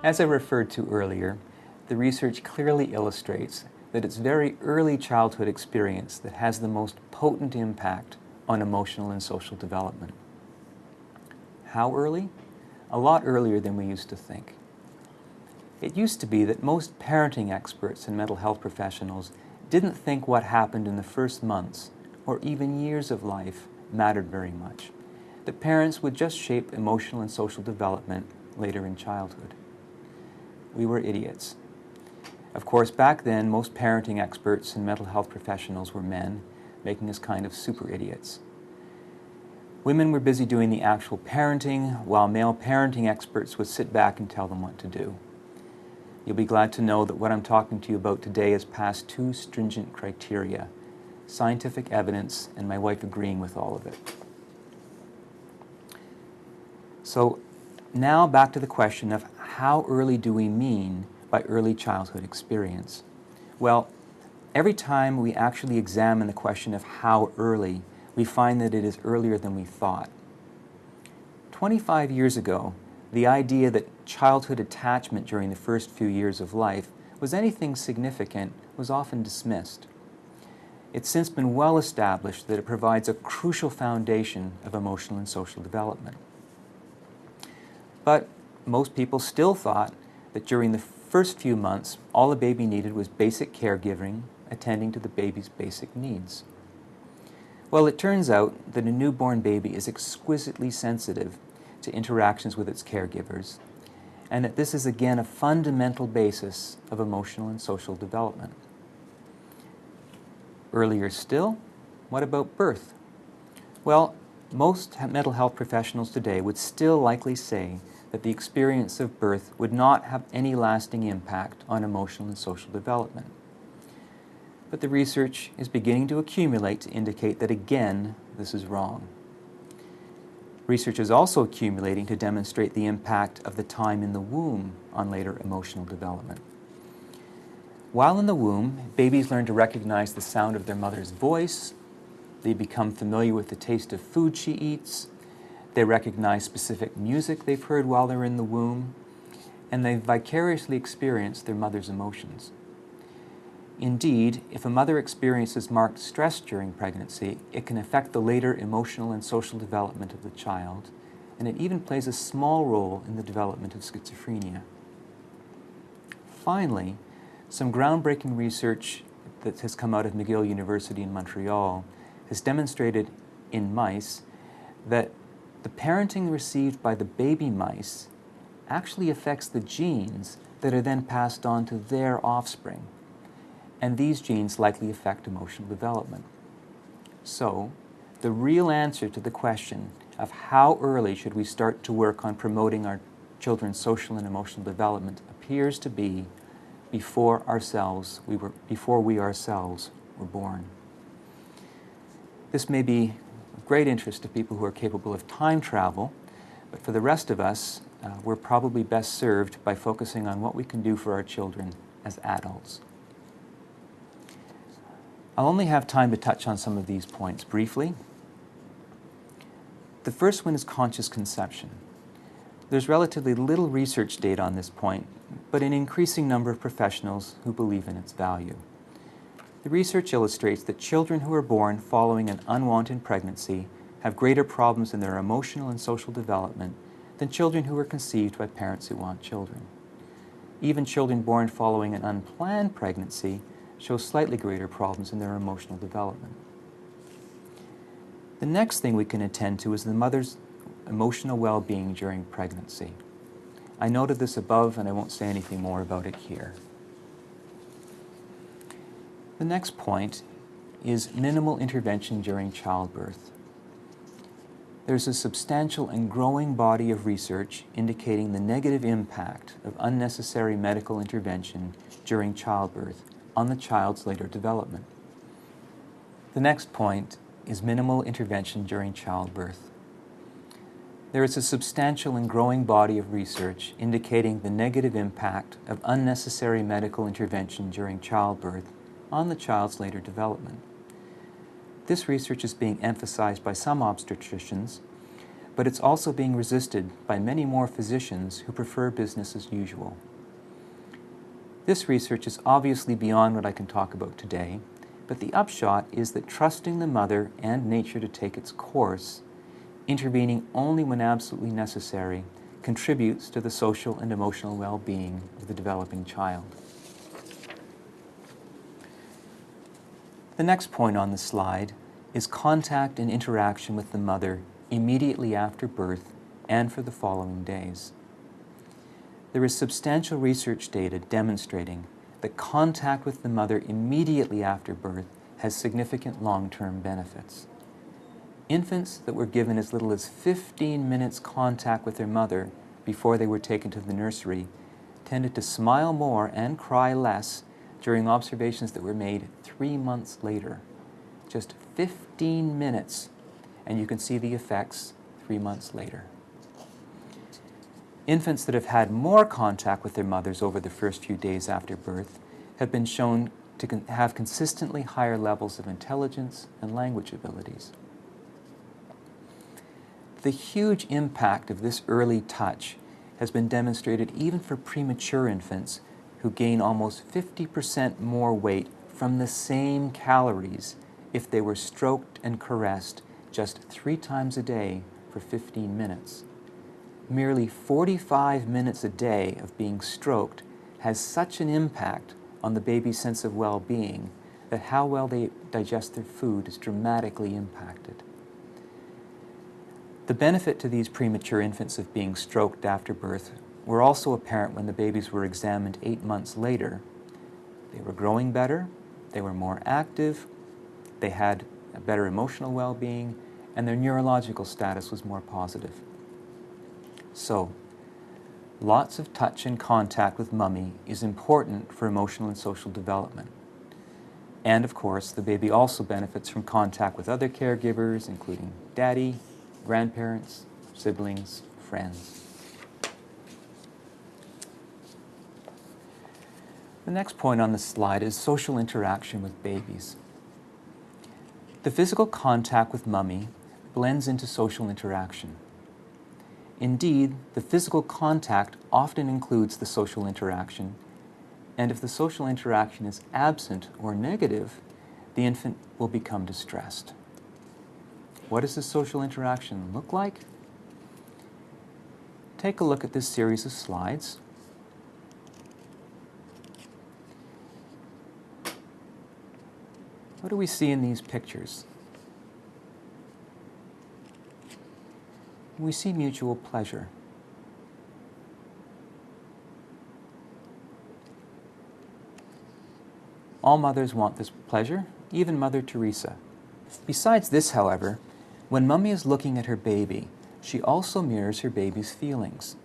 As I referred to earlier, the research clearly illustrates that it's very early childhood experience that has the most potent impact on emotional and social development. How early? A lot earlier than we used to think. It used to be that most parenting experts and mental health professionals didn't think what happened in the first months or even years of life mattered very much. That parents would just shape emotional and social development later in childhood. We were idiots. Of course, back then, most parenting experts and mental health professionals were men, making us kind of super idiots. Women were busy doing the actual parenting, while male parenting experts would sit back and tell them what to do. You'll be glad to know that what I'm talking to you about today has passed two stringent criteria: scientific evidence and my wife agreeing with all of it. So now back to the question of how early do we mean by early childhood experience? Well, every time we actually examine the question of how early, we find that it is earlier than we thought. 25 years ago, the idea that childhood attachment during the first few years of life was anything significant was often dismissed. It's since been well established that it provides a crucial foundation of emotional and social development. But most people still thought that during the first few months, all a baby needed was basic caregiving, attending to the baby's basic needs. Well, it turns out that a newborn baby is exquisitely sensitive to interactions with its caregivers, and that this is again a fundamental basis of emotional and social development. Earlier still, what about birth? Well, most mental health professionals today would still likely say that the experience of birth would not have any lasting impact on emotional and social development. But the research is beginning to accumulate to indicate that again, this is wrong. Research is also accumulating to demonstrate the impact of the time in the womb on later emotional development. While in the womb, babies learn to recognize the sound of their mother's voice, they become familiar with the taste of food she eats, they recognize specific music they've heard while they're in the womb, and they vicariously experience their mother's emotions. Indeed, if a mother experiences marked stress during pregnancy, it can affect the later emotional and social development of the child, and it even plays a small role in the development of schizophrenia. Finally, some groundbreaking research that has come out of McGill University in Montreal has demonstrated in mice that the parenting received by the baby mice actually affects the genes that are then passed on to their offspring. And these genes likely affect emotional development. So, the real answer to the question of how early should we start to work on promoting our children's social and emotional development appears to be before we ourselves were born. This may be of great interest to people who are capable of time travel, but for the rest of us, we're probably best served by focusing on what we can do for our children as adults. I'll only have time to touch on some of these points briefly. The first one is conscious conception. There's relatively little research data on this point, but an increasing number of professionals who believe in its value. The research illustrates that children who are born following an unwanted pregnancy have greater problems in their emotional and social development than children who are conceived by parents who want children. Even children born following an unplanned pregnancy show slightly greater problems in their emotional development. The next thing we can attend to is the mother's emotional well-being during pregnancy. I noted this above and I won't say anything more about it here. The next point is minimal intervention during childbirth. There's a substantial and growing body of research indicating the negative impact of unnecessary medical intervention during childbirth on the child's later development. The next point is minimal intervention during childbirth. There is a substantial and growing body of research indicating the negative impact of unnecessary medical intervention during childbirth on the child's later development. This research is being emphasized by some obstetricians, but it's also being resisted by many more physicians who prefer business as usual. This research is obviously beyond what I can talk about today, but the upshot is that trusting the mother and nature to take its course, intervening only when absolutely necessary, contributes to the social and emotional well-being of the developing child. The next point on the slide is contact and interaction with the mother immediately after birth and for the following days. There is substantial research data demonstrating that contact with the mother immediately after birth has significant long-term benefits. Infants that were given as little as 15 minutes contact with their mother before they were taken to the nursery tended to smile more and cry less during observations that were made 3 months later. Just 15 minutes, and you can see the effects 3 months later. Infants that have had more contact with their mothers over the first few days after birth have been shown to have consistently higher levels of intelligence and language abilities. The huge impact of this early touch has been demonstrated even for premature infants who gain almost 50% more weight from the same calories if they were stroked and caressed just 3 times a day for 15 minutes. Merely 45 minutes a day of being stroked has such an impact on the baby's sense of well-being that how well they digest their food is dramatically impacted. The benefit to these premature infants of being stroked after birth were also apparent when the babies were examined 8 months later. They were growing better, they were more active, they had a better emotional well-being, and their neurological status was more positive. So, lots of touch and contact with mommy is important for emotional and social development. And of course, the baby also benefits from contact with other caregivers, including daddy, grandparents, siblings, friends. The next point on the slide is social interaction with babies. The physical contact with mommy blends into social interaction. Indeed, the physical contact often includes the social interaction, and if the social interaction is absent or negative, the infant will become distressed. What does this social interaction look like? Take a look at this series of slides. What do we see in these pictures? We see mutual pleasure. All mothers want this pleasure, even Mother Teresa. Besides this, however, when mommy is looking at her baby, she also mirrors her baby's feelings.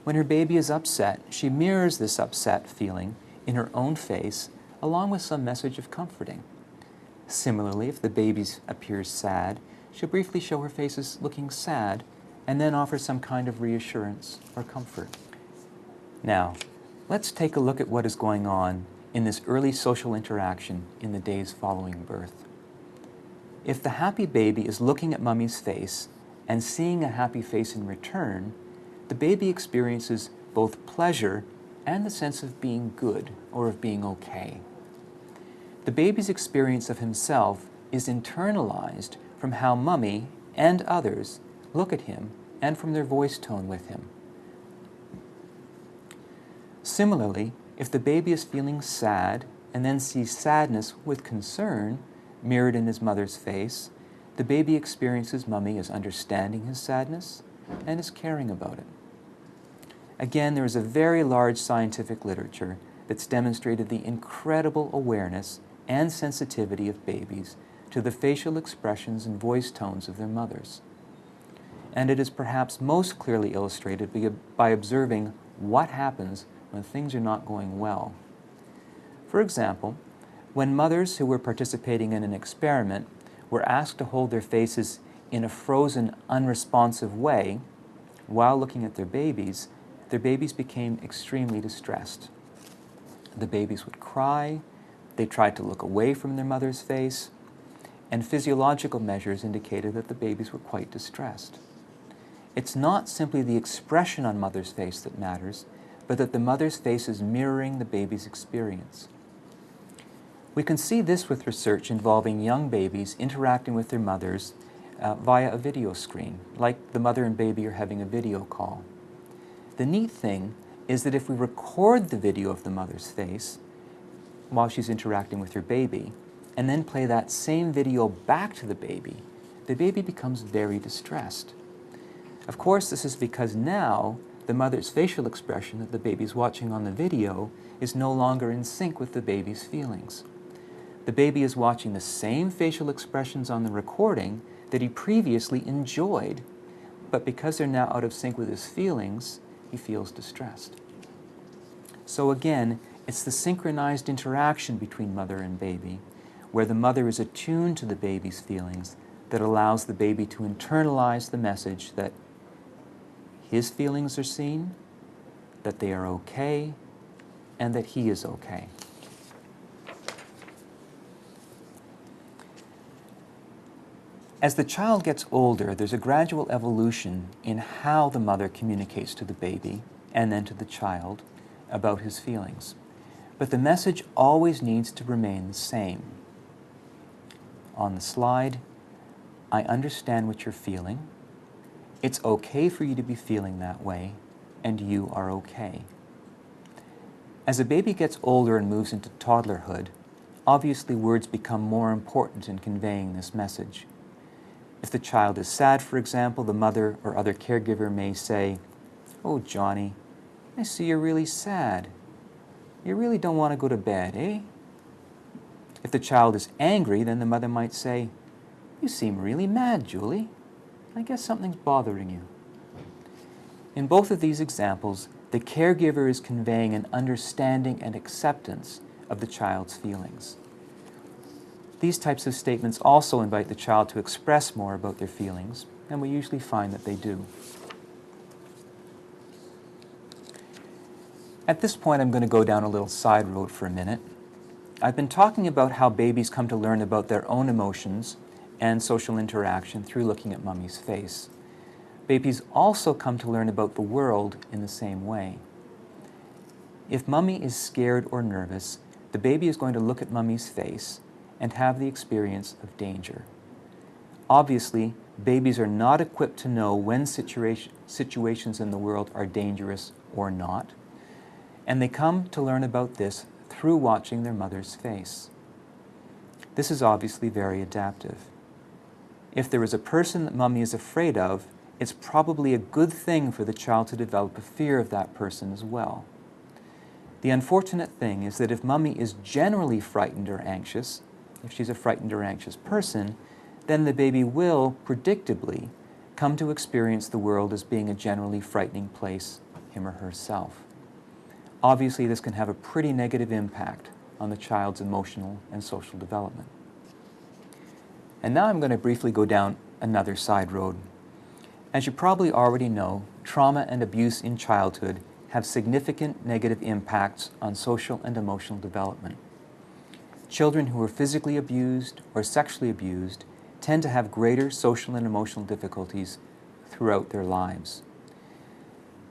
When her baby is upset, she mirrors this upset feeling in her own face, along with some message of comforting. Similarly, if the baby appears sad, she'll briefly show her face as looking sad, and then offer some kind of reassurance or comfort. Now, let's take a look at what is going on in this early social interaction in the days following birth. If the happy baby is looking at mommy's face and seeing a happy face in return, the baby experiences both pleasure and the sense of being good or of being okay. The baby's experience of himself is internalized from how mommy and others look at him and from their voice tone with him. Similarly, if the baby is feeling sad and then sees sadness with concern mirrored in his mother's face, the baby experiences mommy as understanding his sadness and as caring about it. Again, there is a very large scientific literature that's demonstrated the incredible awareness and sensitivity of babies to the facial expressions and voice tones of their mothers. And it is perhaps most clearly illustrated by observing what happens when things are not going well. For example, when mothers who were participating in an experiment were asked to hold their faces in a frozen, unresponsive way while looking at their babies became extremely distressed. The babies would cry, they tried to look away from their mother's face, and physiological measures indicated that the babies were quite distressed. It's not simply the expression on mother's face that matters, but that the mother's face is mirroring the baby's experience. We can see this with research involving young babies interacting with their mothers via a video screen, like the mother and baby are having a video call. The neat thing is that if we record the video of the mother's face while she's interacting with her baby, and then play that same video back to the baby becomes very distressed. Of course, this is because now the mother's facial expression that the baby's watching on the video is no longer in sync with the baby's feelings. The baby is watching the same facial expressions on the recording that he previously enjoyed, but because they're now out of sync with his feelings, he feels distressed. So again, it's the synchronized interaction between mother and baby, where the mother is attuned to the baby's feelings, that allows the baby to internalize the message that his feelings are seen, that they are okay, and that he is okay. As the child gets older, there's a gradual evolution in how the mother communicates to the baby and then to the child about his feelings. But the message always needs to remain the same. On the slide, I understand what you're feeling. It's okay for you to be feeling that way, and you are okay. As a baby gets older and moves into toddlerhood, obviously words become more important in conveying this message. If the child is sad, for example, the mother or other caregiver may say, "Oh, Johnny, I see you're really sad. You really don't want to go to bed, eh?" If the child is angry, then the mother might say, "You seem really mad, Julie. I guess something's bothering you." In both of these examples, the caregiver is conveying an understanding and acceptance of the child's feelings. These types of statements also invite the child to express more about their feelings, and we usually find that they do. At this point, I'm going to go down a little side road for a minute. I've been talking about how babies come to learn about their own emotions and social interaction through looking at mummy's face. Babies also come to learn about the world in the same way. If mummy is scared or nervous, the baby is going to look at mummy's face and have the experience of danger. Obviously, babies are not equipped to know when situations in the world are dangerous or not, and they come to learn about this through watching their mother's face. This is obviously very adaptive. If there is a person that mummy is afraid of, it's probably a good thing for the child to develop a fear of that person as well. The unfortunate thing is that if mummy is generally frightened or anxious, if she's a frightened or anxious person, then the baby will, predictably, come to experience the world as being a generally frightening place, him or herself. Obviously, this can have a pretty negative impact on the child's emotional and social development. And now I'm going to briefly go down another side road. As you probably already know, trauma and abuse in childhood have significant negative impacts on social and emotional development. Children who are physically abused or sexually abused tend to have greater social and emotional difficulties throughout their lives.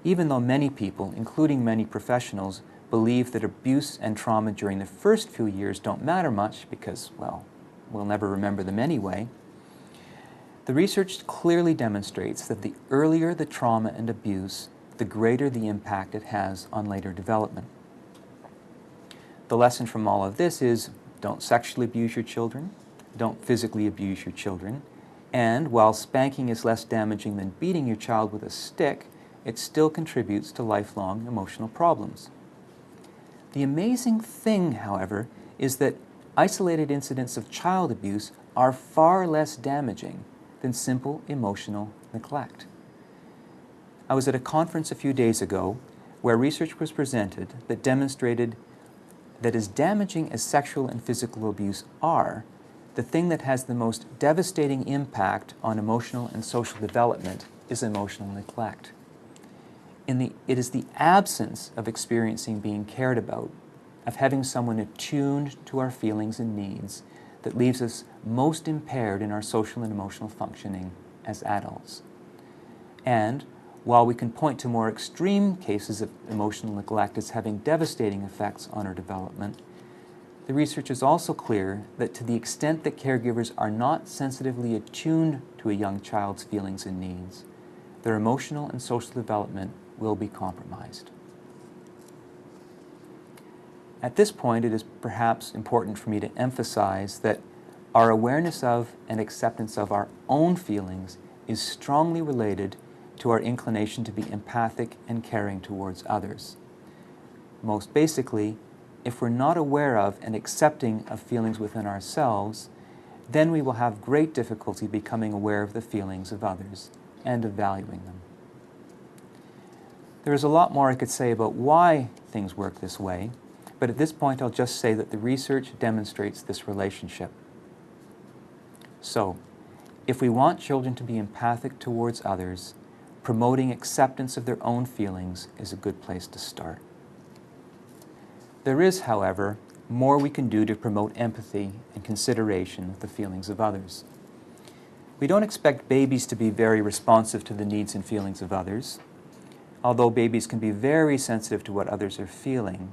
Even though many people, including many professionals, believe that abuse and trauma during the first few years don't matter much because, well, we'll never remember them anyway, the research clearly demonstrates that the earlier the trauma and abuse, the greater the impact it has on later development. The lesson from all of this is, don't sexually abuse your children, don't physically abuse your children, and while spanking is less damaging than beating your child with a stick, it still contributes to lifelong emotional problems. The amazing thing, however, is that isolated incidents of child abuse are far less damaging than simple emotional neglect. I was at a conference a few days ago where research was presented that demonstrated that as damaging as sexual and physical abuse are, the thing that has the most devastating impact on emotional and social development is emotional neglect. It is the absence of experiencing being cared about, of having someone attuned to our feelings and needs, that leaves us most impaired in our social and emotional functioning as adults. And while we can point to more extreme cases of emotional neglect as having devastating effects on our development, the research is also clear that to the extent that caregivers are not sensitively attuned to a young child's feelings and needs, their emotional and social development will be compromised. At this point, it is perhaps important for me to emphasize that our awareness of and acceptance of our own feelings is strongly related to our inclination to be empathic and caring towards others. Most basically, if we're not aware of and accepting of feelings within ourselves, then we will have great difficulty becoming aware of the feelings of others and of valuing them. There is a lot more I could say about why things work this way, but at this point I'll just say that the research demonstrates this relationship. So, if we want children to be empathic towards others, promoting acceptance of their own feelings is a good place to start. There is, however, more we can do to promote empathy and consideration of the feelings of others. We don't expect babies to be very responsive to the needs and feelings of others. Although babies can be very sensitive to what others are feeling,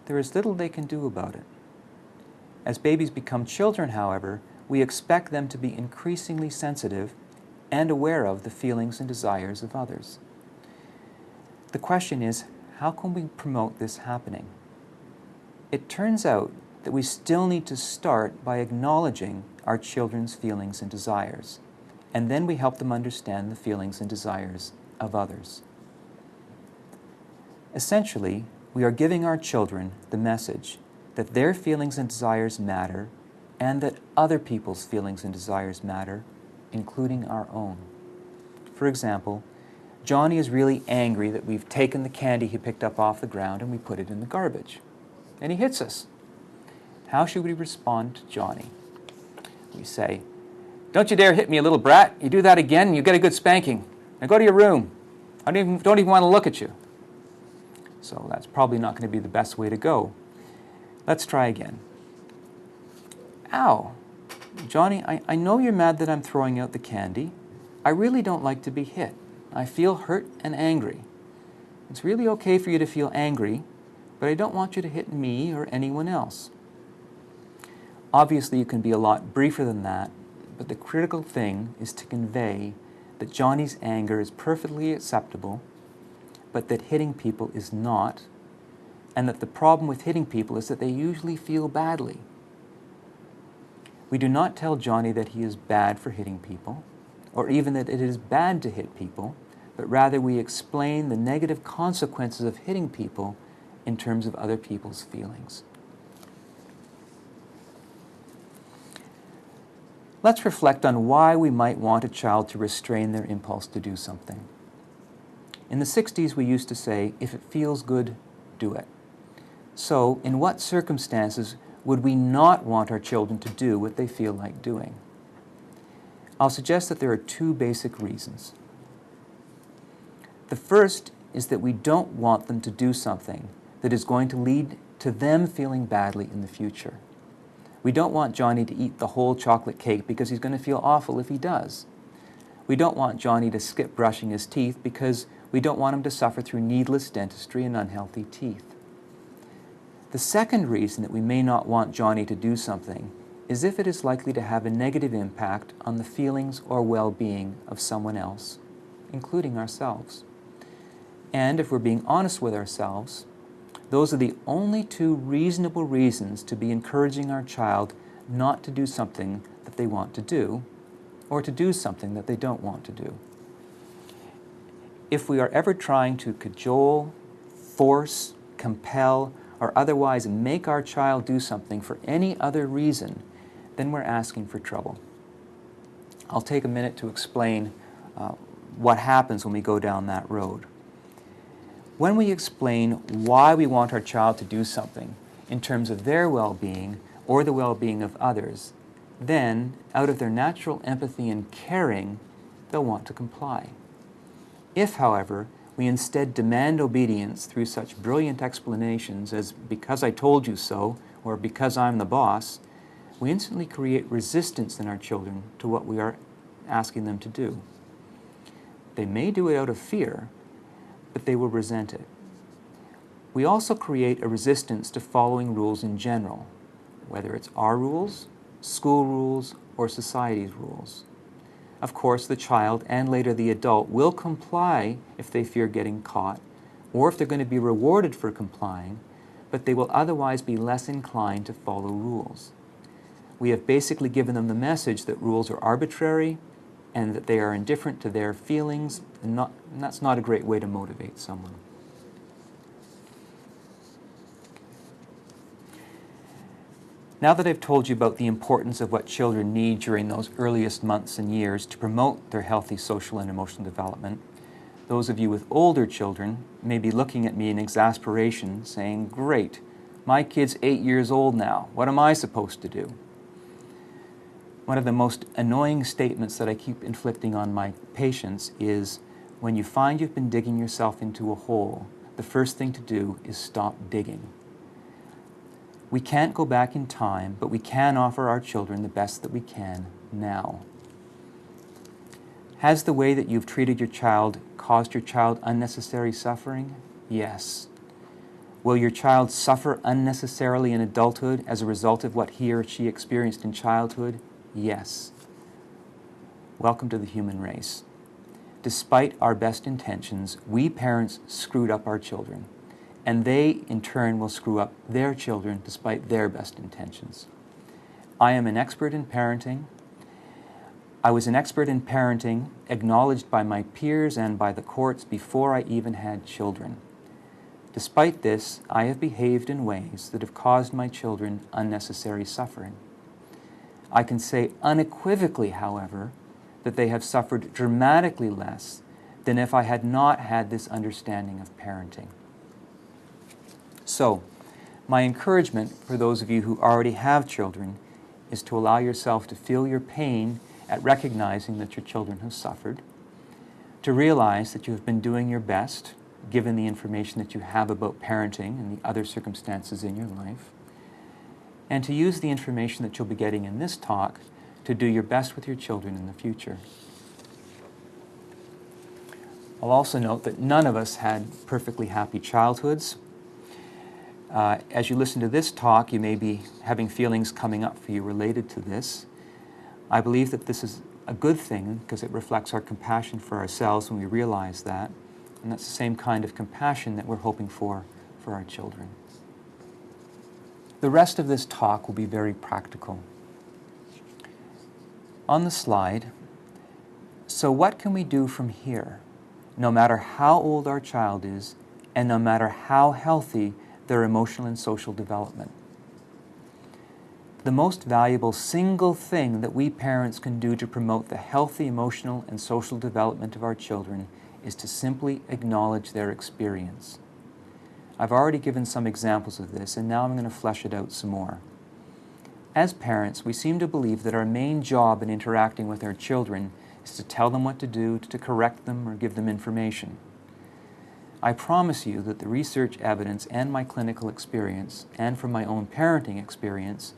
there is little they can do about it. As babies become children, however, we expect them to be increasingly sensitive and aware of the feelings and desires of others. The question is, how can we promote this happening? It turns out that we still need to start by acknowledging our children's feelings and desires, and then we help them understand the feelings and desires of others. Essentially, we are giving our children the message that their feelings and desires matter and that other people's feelings and desires matter, including our own. For example, Johnny is really angry that we've taken the candy he picked up off the ground and we put it in the garbage. And he hits us. How should we respond to Johnny? We say, "Don't you dare hit me, you little brat. You do that again and you get a good spanking. Now go to your room. I don't even want to look at you." So that's probably not going to be the best way to go. Let's try again. "Ow. Johnny, I know you're mad that I'm throwing out the candy. I really don't like to be hit. I feel hurt and angry. It's really okay for you to feel angry, but I don't want you to hit me or anyone else." Obviously, you can be a lot briefer than that, but the critical thing is to convey that Johnny's anger is perfectly acceptable, but that hitting people is not, and that the problem with hitting people is that they usually feel badly. We do not tell Johnny that he is bad for hitting people, or even that it is bad to hit people, but rather we explain the negative consequences of hitting people in terms of other people's feelings. Let's reflect on why we might want a child to restrain their impulse to do something. In the 60s, we used to say, if it feels good, do it. So, in what circumstances would we not want our children to do what they feel like doing? I'll suggest that there are two basic reasons. The first is that we don't want them to do something that is going to lead to them feeling badly in the future. We don't want Johnny to eat the whole chocolate cake because he's going to feel awful if he does. We don't want Johnny to skip brushing his teeth because we don't want him to suffer through needless dentistry and unhealthy teeth. The second reason that we may not want Johnny to do something is if it is likely to have a negative impact on the feelings or well-being of someone else, including ourselves. And if we're being honest with ourselves, those are the only two reasonable reasons to be encouraging our child not to do something that they want to do, or to do something that they don't want to do. If we are ever trying to cajole, force, compel, or otherwise make our child do something for any other reason, then we're asking for trouble. I'll take a minute to explain what happens when we go down that road. When we explain why we want our child to do something in terms of their well-being or the well-being of others, then, out of their natural empathy and caring, they'll want to comply. If, however, we instead demand obedience through such brilliant explanations as "because I told you so" or "because I'm the boss," we instantly create resistance in our children to what we are asking them to do. They may do it out of fear, but they will resent it. We also create a resistance to following rules in general, whether it's our rules, school rules, or society's rules. Of course, the child and later the adult will comply if they fear getting caught, or if they're going to be rewarded for complying, but they will otherwise be less inclined to follow rules. We have basically given them the message that rules are arbitrary and that they are indifferent to their feelings, and that's not a great way to motivate someone. Now that I've told you about the importance of what children need during those earliest months and years to promote their healthy social and emotional development, those of you with older children may be looking at me in exasperation, saying, "Great, my kid's 8 years old now. What am I supposed to do?" One of the most annoying statements that I keep inflicting on my patients is, when you find you've been digging yourself into a hole, the first thing to do is stop digging. We can't go back in time, but we can offer our children the best that we can now. Has the way that you've treated your child caused your child unnecessary suffering? Yes. Will your child suffer unnecessarily in adulthood as a result of what he or she experienced in childhood? Yes. Welcome to the human race. Despite our best intentions, we parents screwed up our children, and they, in turn, will screw up their children despite their best intentions. I am an expert in parenting. I was an expert in parenting, acknowledged by my peers and by the courts before I even had children. Despite this, I have behaved in ways that have caused my children unnecessary suffering. I can say unequivocally, however, that they have suffered dramatically less than if I had not had this understanding of parenting. So, my encouragement for those of you who already have children is to allow yourself to feel your pain at recognizing that your children have suffered, to realize that you have been doing your best, given the information that you have about parenting and the other circumstances in your life, and to use the information that you'll be getting in this talk to do your best with your children in the future. I'll also note that none of us had perfectly happy childhoods. As you listen to this talk, you may be having feelings coming up for you related to this. I believe that this is a good thing because it reflects our compassion for ourselves when we realize that, and that's the same kind of compassion that we're hoping for our children. The rest of this talk will be very practical. On the slide, so what can we do from here, no matter how old our child is, and no matter how healthy their emotional and social development? The most valuable single thing that we parents can do to promote the healthy emotional and social development of our children is to simply acknowledge their experience. I've already given some examples of this, and now I'm going to flesh it out some more. As parents, we seem to believe that our main job in interacting with our children is to tell them what to do, to correct them, or give them information. I promise you that the research evidence and my clinical experience, and from my own parenting experience,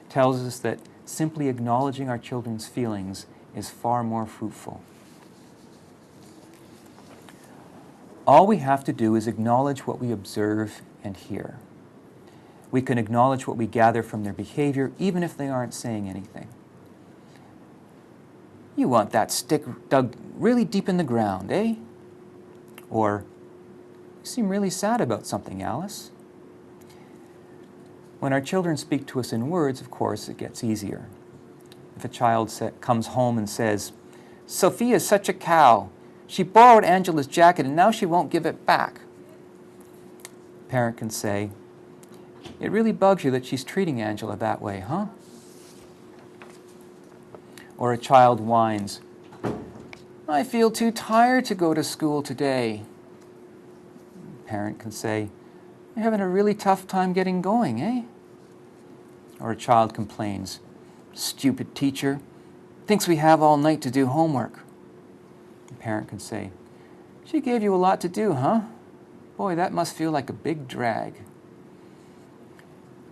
tells us that simply acknowledging our children's feelings is far more fruitful. All we have to do is acknowledge what we observe and hear. We can acknowledge what we gather from their behavior, even if they aren't saying anything. "You want that stick dug really deep in the ground, eh?" Or, "You seem really sad about something, Alice." When our children speak to us in words, of course, it gets easier. If a child comes home and says, "Sophia's such a cow. She borrowed Angela's jacket and now she won't give it back," a parent can say, "It really bugs you that she's treating Angela that way, huh?" Or a child whines, "I feel too tired to go to school today." A parent can say, "You're having a really tough time getting going, eh?" Or a child complains, "Stupid teacher, thinks we have all night to do homework." A parent can say, "She gave you a lot to do, huh? Boy, that must feel like a big drag."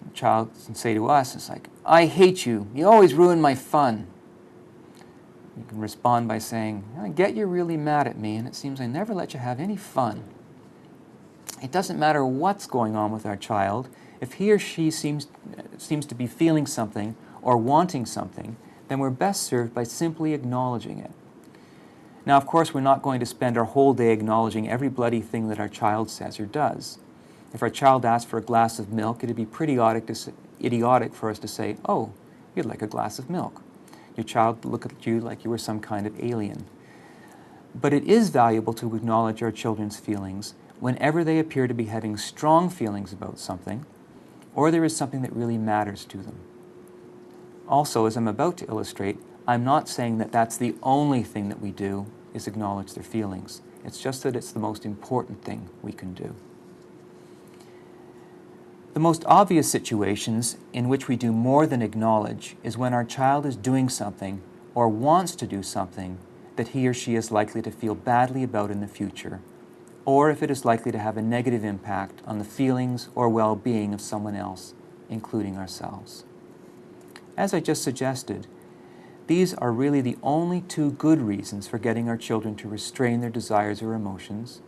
A child can say to us, it's like, "I hate you. You always ruin my fun." You can respond by saying, "I get you're really mad at me, and it seems I never let you have any fun." It doesn't matter what's going on with our child. If he or she seems to be feeling something or wanting something, then we're best served by simply acknowledging it. Now, of course, we're not going to spend our whole day acknowledging every bloody thing that our child says or does. If our child asks for a glass of milk, it'd be pretty idiotic for us to say, "Oh, you'd like a glass of milk." Your child would look at you like you were some kind of alien. But it is valuable to acknowledge our children's feelings whenever they appear to be having strong feelings about something, or there is something that really matters to them. Also, as I'm about to illustrate, I'm not saying that that's the only thing that we do is acknowledge their feelings. It's just that it's the most important thing we can do. The most obvious situations in which we do more than acknowledge is when our child is doing something or wants to do something that he or she is likely to feel badly about in the future, or if it is likely to have a negative impact on the feelings or well-being of someone else, including ourselves. As I just suggested, these are really the only two good reasons for getting our children to restrain their desires or emotions,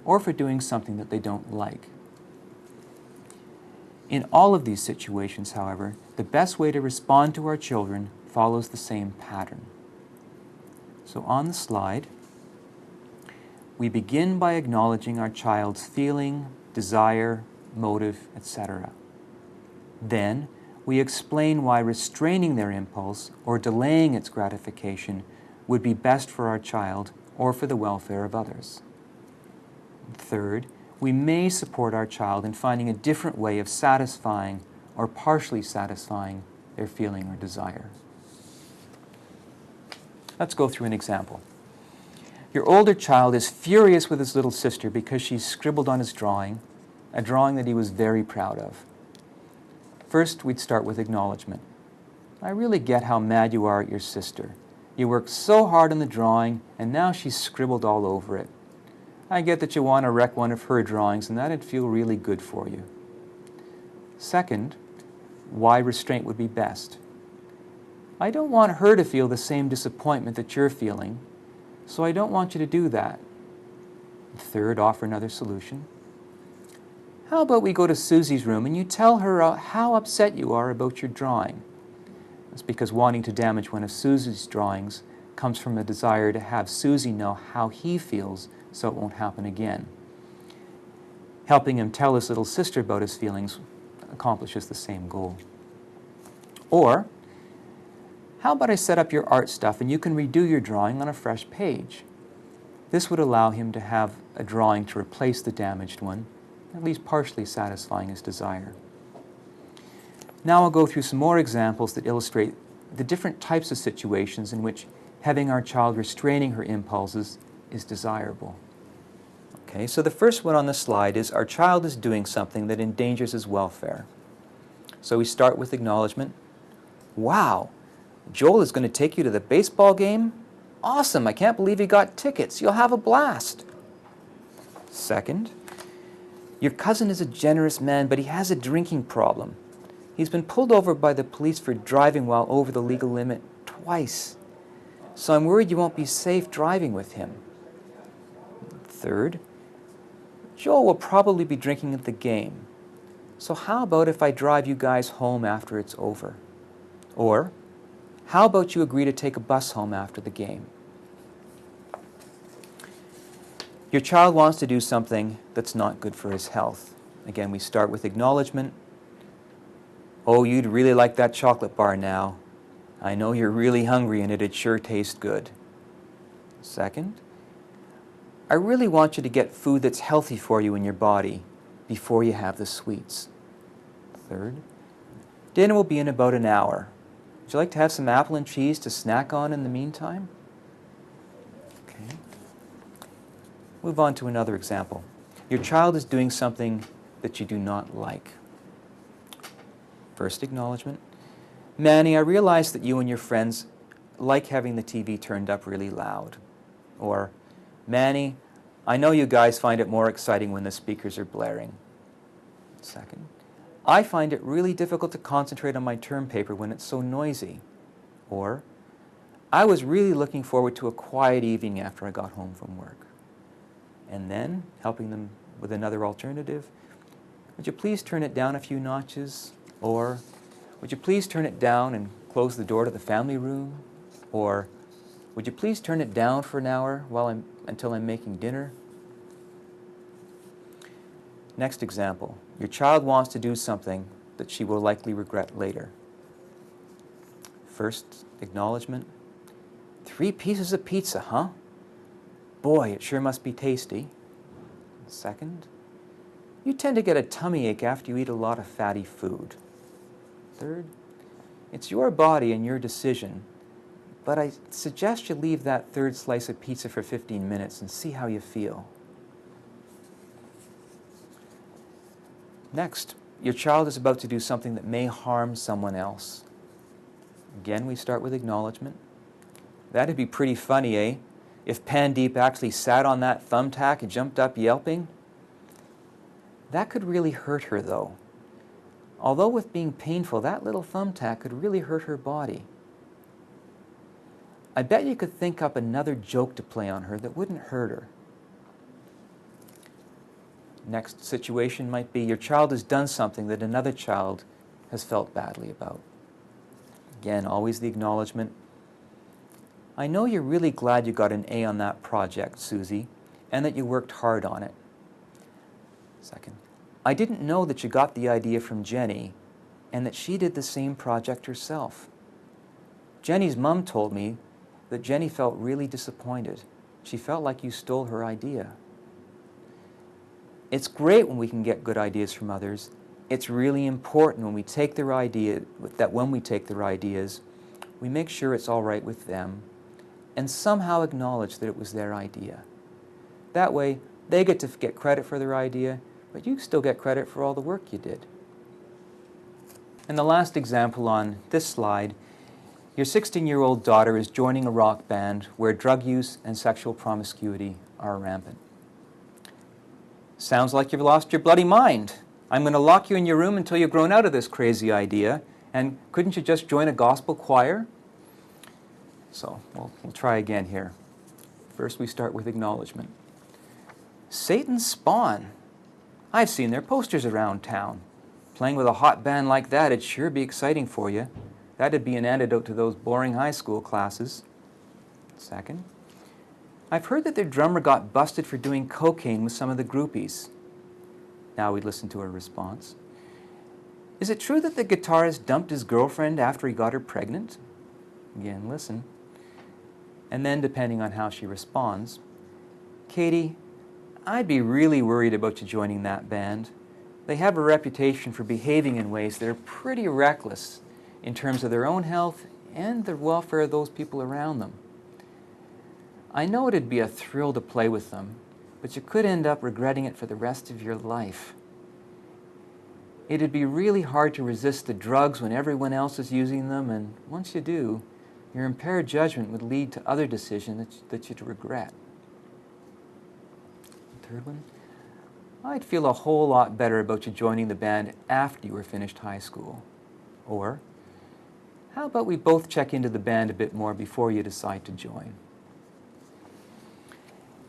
or for doing something that they don't like. In all of these situations, however, the best way to respond to our children follows the same pattern. So on the slide, we begin by acknowledging our child's feeling, desire, motive, etc. Then, we explain why restraining their impulse or delaying its gratification would be best for our child or for the welfare of others. Third, we may support our child in finding a different way of satisfying or partially satisfying their feeling or desire. Let's go through an example. Your older child is furious with his little sister because she's scribbled on his drawing, a drawing that he was very proud of. First, we'd start with acknowledgement. "I really get how mad you are at your sister. You worked so hard on the drawing, and now she's scribbled all over it. I get that you want to wreck one of her drawings, and that'd feel really good for you." Second, why restraint would be best. "I don't want her to feel the same disappointment that you're feeling, so I don't want you to do that." Third, offer another solution. "How about we go to Susie's room and you tell her how upset you are about your drawing?" That's because wanting to damage one of Susie's drawings comes from a desire to have Susie know how he feels so it won't happen again. Helping him tell his little sister about his feelings accomplishes the same goal. Or, "How about I set up your art stuff and you can redo your drawing on a fresh page?" This would allow him to have a drawing to replace the damaged one, at least partially satisfying his desire. Now I'll go through some more examples that illustrate the different types of situations in which having our child restraining her impulses is desirable. Okay, so the first one on the slide is our child is doing something that endangers his welfare. So we start with acknowledgement. "Wow, Joel is going to take you to the baseball game? Awesome, I can't believe he got tickets. You'll have a blast." Second, "Your cousin is a generous man, but he has a drinking problem. He's been pulled over by the police for driving while over the legal limit twice. So I'm worried you won't be safe driving with him." Third, "Joel will probably be drinking at the game. So how about if I drive you guys home after it's over?" Or, "How about you agree to take a bus home after the game?" Your child wants to do something that's not good for his health. Again, we start with acknowledgement. "Oh, you'd really like that chocolate bar now. I know you're really hungry and it'd sure taste good." Second, "I really want you to get food that's healthy for you in your body before you have the sweets." Third, "Dinner will be in about an hour. Would you like to have some apple and cheese to snack on in the meantime?" Okay. Move on to another example. Your child is doing something that you do not like. First acknowledgement. "Manny, I realize that you and your friends like having the TV turned up really loud." Or, "Manny, I know you guys find it more exciting when the speakers are blaring." Second, "I find it really difficult to concentrate on my term paper when it's so noisy." Or, I was really looking forward to a quiet evening after I got home from work. And then, helping them with another alternative, would you please turn it down a few notches? Or, would you please turn it down and close the door to the family room? Or, would you please turn it down for an hour until I'm making dinner? Next example. Your child wants to do something that she will likely regret later. First, acknowledgement. 3 pieces of pizza, huh? Boy, it sure must be tasty. Second, you tend to get a tummy ache after you eat a lot of fatty food. Third, it's your body and your decision, but I suggest you leave that third slice of pizza for 15 minutes and see how you feel. Next, your child is about to do something that may harm someone else. Again, we start with acknowledgement. That'd be pretty funny, eh? If Pandeep actually sat on that thumbtack and jumped up yelping. That could really hurt her, though. Although with being painful, that little thumbtack could really hurt her body. I bet you could think up another joke to play on her that wouldn't hurt her. Next situation might be your child has done something that another child has felt badly about. Again, always the acknowledgement. I know you're really glad you got an A on that project, Susie, and that you worked hard on it. Second, I didn't know that you got the idea from Jenny and that she did the same project herself. Jenny's mom told me that Jenny felt really disappointed. She felt like you stole her idea. It's great when we can get good ideas from others. It's really important when we take their ideas, we make sure it's all right with them and somehow acknowledge that it was their idea. That way, they get to get credit for their idea, but you still get credit for all the work you did. And the last example on this slide, your 16-year-old daughter is joining a rock band where drug use and sexual promiscuity are rampant. Sounds like you've lost your bloody mind. I'm going to lock you in your room until you've grown out of this crazy idea. And couldn't you just join a gospel choir? So we'll try again here. First we start with acknowledgement. Satan's spawn. I've seen their posters around town. Playing with a hot band like that, it'd sure be exciting for you. That'd be an antidote to those boring high school classes. Second, I've heard that their drummer got busted for doing cocaine with some of the groupies. Now we'd listen to her response. Is it true that the guitarist dumped his girlfriend after he got her pregnant? Again, listen. And then, depending on how she responds, Katie, I'd be really worried about you joining that band. They have a reputation for behaving in ways that are pretty reckless in terms of their own health and the welfare of those people around them. I know it'd be a thrill to play with them, but you could end up regretting it for the rest of your life. It'd be really hard to resist the drugs when everyone else is using them, and once you do, your impaired judgment would lead to other decisions that you'd regret. Third one, I'd feel a whole lot better about you joining the band after you were finished high school. Or, how about we both check into the band a bit more before you decide to join?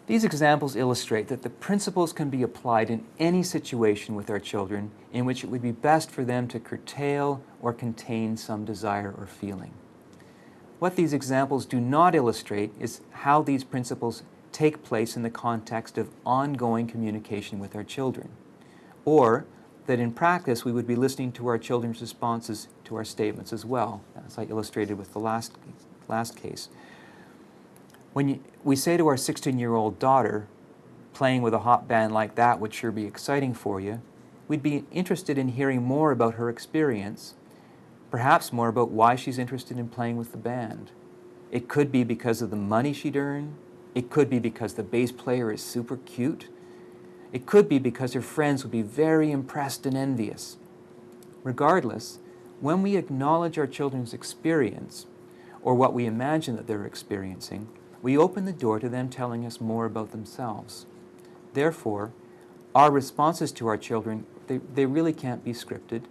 These examples illustrate that the principles can be applied in any situation with our children in which it would be best for them to curtail or contain some desire or feeling. What these examples do not illustrate is how these principles take place in the context of ongoing communication with our children, or that in practice we would be listening to our children's responses to our statements as well, as I illustrated with the last case. When we say to our 16-year-old daughter, playing with a hot band like that would sure be exciting for you, we'd be interested in hearing more about her experience, perhaps more about why she's interested in playing with the band. It could be because of the money she'd earn. It could be because the bass player is super cute. It could be because her friends would be very impressed and envious. Regardless, when we acknowledge our children's experience, or what we imagine that they're experiencing, we open the door to them telling us more about themselves. Therefore, our responses to our children, they really can't be scripted,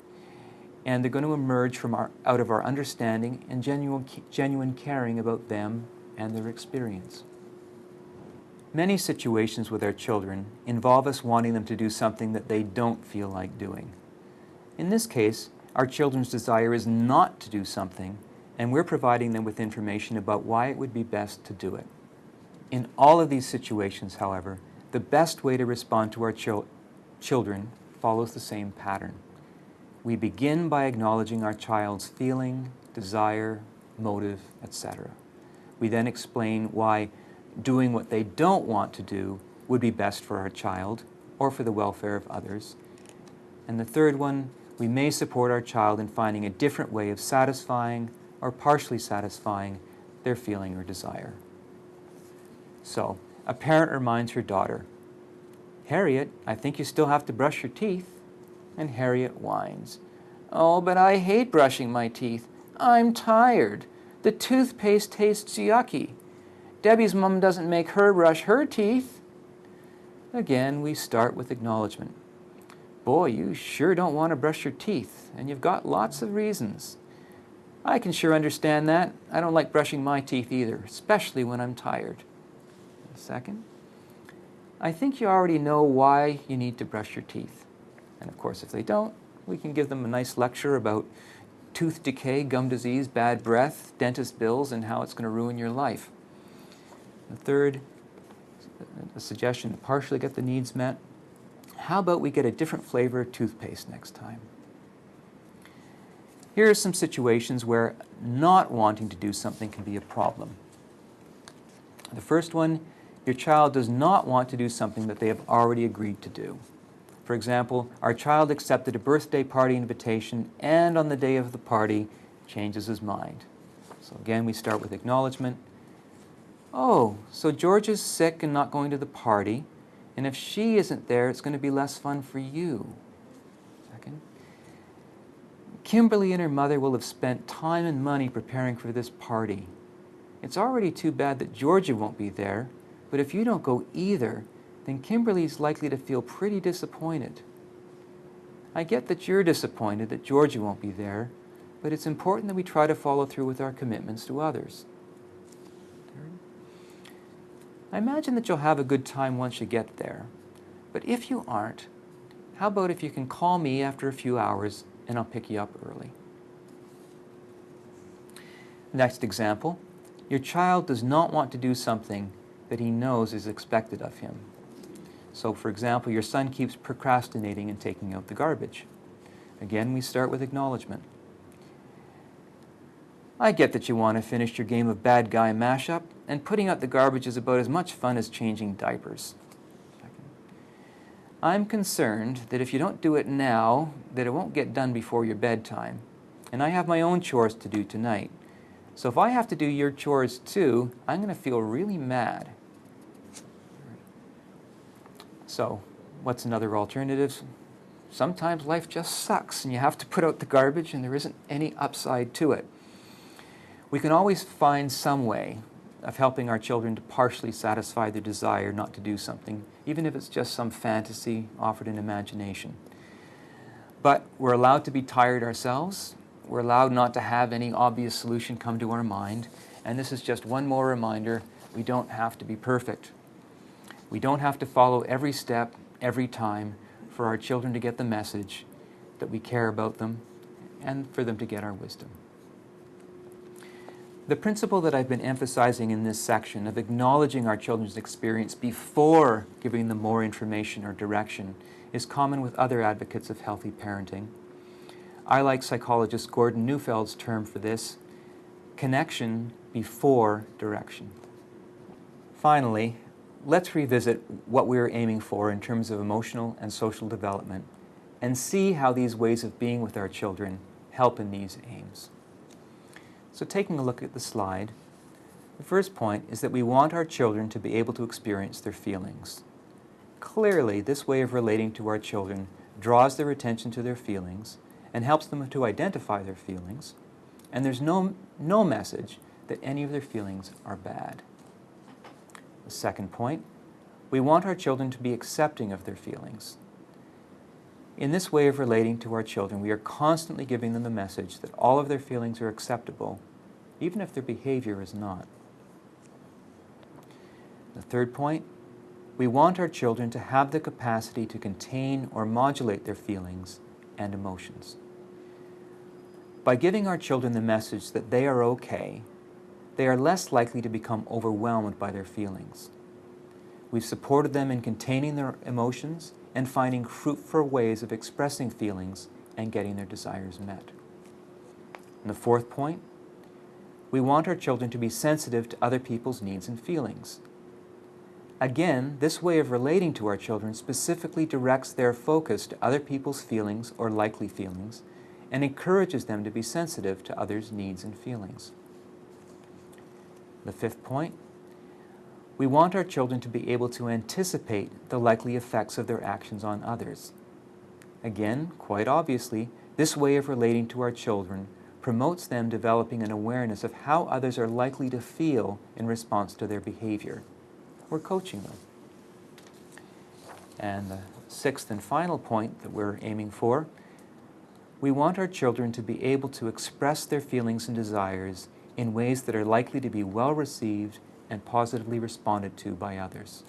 and they're going to emerge out of our understanding and genuine caring about them and their experience. Many situations with our children involve us wanting them to do something that they don't feel like doing. In this case, our children's desire is not to do something, and we're providing them with information about why it would be best to do it. In all of these situations, however, the best way to respond to our children follows the same pattern. We begin by acknowledging our child's feeling, desire, motive, etc. We then explain why doing what they don't want to do would be best for our child or for the welfare of others. And the third one, we may support our child in finding a different way of satisfying or partially satisfying their feeling or desire. So, a parent reminds her daughter, "Harriet, I think you still have to brush your teeth." And Harriet whines, "Oh, but I hate brushing my teeth. I'm tired. The toothpaste tastes yucky. Debbie's mom doesn't make her brush her teeth." Again, we start with acknowledgement. "Boy, you sure don't want to brush your teeth, and you've got lots of reasons. I can sure understand that. I don't like brushing my teeth either, especially when I'm tired." Second, "I think you already know why you need to brush your teeth." And of course, if they don't, we can give them a nice lecture about tooth decay, gum disease, bad breath, dentist bills, and how it's going to ruin your life. The third, a suggestion to partially get the needs met. How about we get a different flavor of toothpaste next time? Here are some situations where not wanting to do something can be a problem. The first one, your child does not want to do something that they have already agreed to do. For example, our child accepted a birthday party invitation and on the day of the party changes his mind. So again, we start with acknowledgement. "Oh, so George is sick and not going to the party, and if she isn't there, it's going to be less fun for you." Second, "Kimberly and her mother will have spent time and money preparing for this party. It's already too bad that Georgia won't be there, but if you don't go either, then Kimberly's likely to feel pretty disappointed. I get that you're disappointed that Georgia won't be there, but it's important that we try to follow through with our commitments to others. Third, I imagine that you'll have a good time once you get there, but if you aren't, how about if you can call me after a few hours and I'll pick you up early." Next example, your child does not want to do something that he knows is expected of him. So, for example, your son keeps procrastinating and taking out the garbage. Again, we start with acknowledgement. "I get that you want to finish your game of bad guy mashup, and putting out the garbage is about as much fun as changing diapers. I'm concerned that if you don't do it now, that it won't get done before your bedtime. And I have my own chores to do tonight. So if I have to do your chores too, I'm going to feel really mad." So, what's another alternative? Sometimes life just sucks and you have to put out the garbage and there isn't any upside to it. We can always find some way of helping our children to partially satisfy their desire not to do something, even if it's just some fantasy offered in imagination. But we're allowed to be tired ourselves. We're allowed not to have any obvious solution come to our mind. And this is just one more reminder, we don't have to be perfect. We don't have to follow every step, every time, for our children to get the message that we care about them and for them to get our wisdom. The principle that I've been emphasizing in this section of acknowledging our children's experience before giving them more information or direction is common with other advocates of healthy parenting. I like psychologist Gordon Neufeld's term for this, connection before direction. Finally, let's revisit what we're aiming for in terms of emotional and social development and see how these ways of being with our children help in these aims. So taking a look at the slide, the first point is that we want our children to be able to experience their feelings. Clearly, this way of relating to our children draws their attention to their feelings and helps them to identify their feelings, and there's no message that any of their feelings are bad. The second point, we want our children to be accepting of their feelings. In this way of relating to our children, we are constantly giving them the message that all of their feelings are acceptable, even if their behavior is not. The third point, we want our children to have the capacity to contain or modulate their feelings and emotions. By giving our children the message that they are okay, they are less likely to become overwhelmed by their feelings. We've supported them in containing their emotions and finding fruitful ways of expressing feelings and getting their desires met. And the fourth point, we want our children to be sensitive to other people's needs and feelings. Again, this way of relating to our children specifically directs their focus to other people's feelings or likely feelings and encourages them to be sensitive to others' needs and feelings. The fifth point, we want our children to be able to anticipate the likely effects of their actions on others. Again, quite obviously, this way of relating to our children promotes them developing an awareness of how others are likely to feel in response to their behavior. We're coaching them. And the sixth and final point that we're aiming for, we want our children to be able to express their feelings and desires in ways that are likely to be well received and positively responded to by others.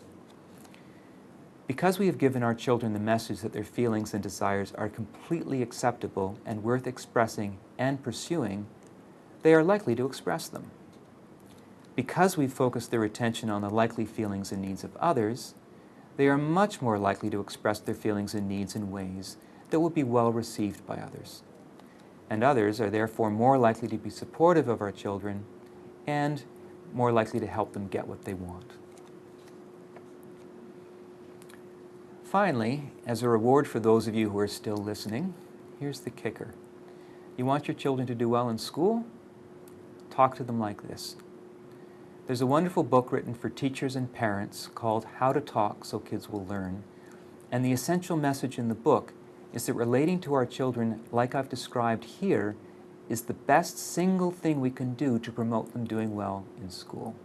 Because we have given our children the message that their feelings and desires are completely acceptable and worth expressing and pursuing, they are likely to express them. Because we focus their attention on the likely feelings and needs of others, they are much more likely to express their feelings and needs in ways that will be well received by others. And others are therefore more likely to be supportive of our children and more likely to help them get what they want. Finally, as a reward for those of you who are still listening, here's the kicker. You want your children to do well in school? Talk to them like this. There's a wonderful book written for teachers and parents called How to Talk So Kids Will Learn, and the essential message in the book is that relating to our children like I've described here is the best single thing we can do to promote them doing well in school.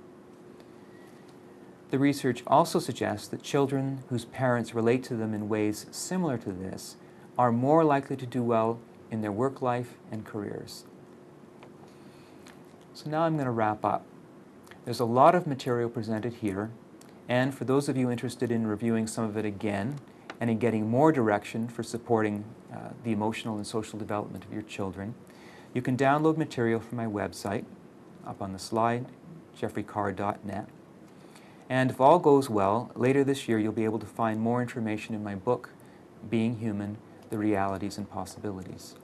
The research also suggests that children whose parents relate to them in ways similar to this are more likely to do well in their work life and careers. So now I'm going to wrap up. There's a lot of material presented here, and for those of you interested in reviewing some of it again and in getting more direction for supporting the emotional and social development of your children, you can download material from my website, up on the slide, geoffreycarr.net. And if all goes well, later this year you'll be able to find more information in my book, Being Human, The Realities and Possibilities.